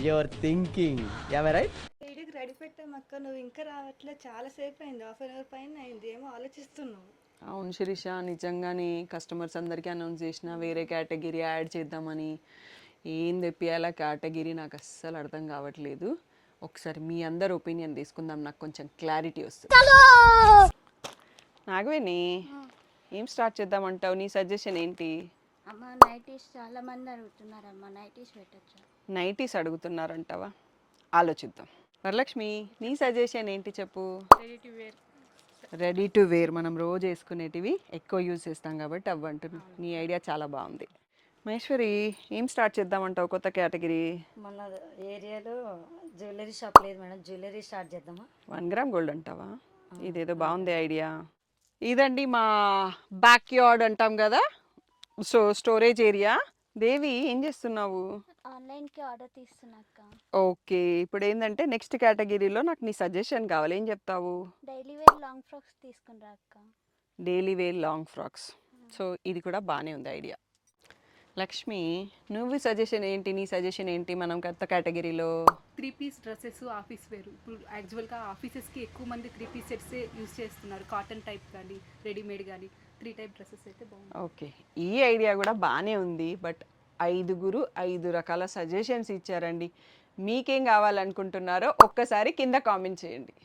Your thinking right. వీడియోకి ready పెట్టామక్క, నువ్వు ఇంకా రావట్లే, చాలా సేపు అయింది, హాఫ్ అన్ అవర్ పైన అయింది, ఏమో ఆలోచిస్తున్నావు. అవును శిరీష, నిజంగానే కస్టమర్స్ అందరికీ అనౌన్స్ చేసిన వేరే కేటగిరీ యాడ్ చేద్దామని. ఏం తెప్పియాలా కేటగిరీ నాకు అస్సలు అర్థం కావట్లేదు. ఒకసారి మీ అందరు ఒపీనియన్ తీసుకుందాం, నాకు కొంచెం క్లారిటీ వస్తుంది. నాగవేణి, ఏం స్టార్ట్ చేద్దామంటావు? నీ సజెషన్ ఏంటి? అమ్మ నైటీస్ చాలా మంది అడుగుతున్నారమ్మా, నైటీస్ పెట్టచ్చు. నైటీస్ అడుగుతున్నారంటావా? ఆలోచిద్దాం. వరలక్ష్మి, నీ సజెషన్ ఏంటి చెప్పు. రెడీ టు వేర్ మనం రోజు వేసుకునేటివి ఎక్కువ యూజ్ చేస్తాం కాబట్టి అవి అంటున్నాను. నీ ఐడియా చాలా బాగుంది. మహేశ్వరి, ఏం స్టార్ట్ చేద్దామంటావు కొత్త కేటగిరీ? మన ఏరియాలో జ్యువెలరీ షాప్ లేదు మేడం, జ్యువెలరీ స్టార్ట్ చేద్దామా? 1 గ్రామ్ గోల్డ్ అంటావా? ఇదేదో బాగుంది ఐడియా. ఇదండి మా బ్యాక్ యార్డ్ అంటాం కదా, సో స్టోరేజ్ ఏరియా. దేవి, ఏం చేస్తున్నావు? ఆన్లైన్కి ఆర్డర్ తీస్తున్నాక్క. ఓకే, ఇప్పుడు ఏంటంటే నెక్స్ట్ కేటగిరీలో నాకు నీ సజెషన్ కావాలి. ఏం చెప్తావు? డైలీ వేర్ లాంగ్ ఫ్రాక్స్ తీసుకుని అక్క. Daily wear long frocks. So ఇది కూడా బాగానే ఉంది ఐడియా. లక్ష్మి, నువ్వు సజెషన్ ఏంటి? నీ సజెషన్ ఏంటి మనం కొత్త కేటగిరీలో? 3 పీస్ డ్రెస్సెస్ ఆఫీస్ వేరు. ఇప్పుడు యాక్చువల్గా ఆఫీసెస్కి ఎక్కువ మంది 3 పీస్ సెట్సే యూస్ చేస్తున్నారు. కాటన్ టైప్ కానీ రెడీమేడ్ కానీ 3 టైప్ డ్రెస్సెస్ అయితే బాగుంది. ఓకే, ఈ ఐడియా కూడా బాగానే ఉంది. బట్ 5 రకాల సజెషన్స్ ఇచ్చారండి. మీకేం కావాలనుకుంటున్నారో ఒక్కసారి కింద కామెంట్ చేయండి.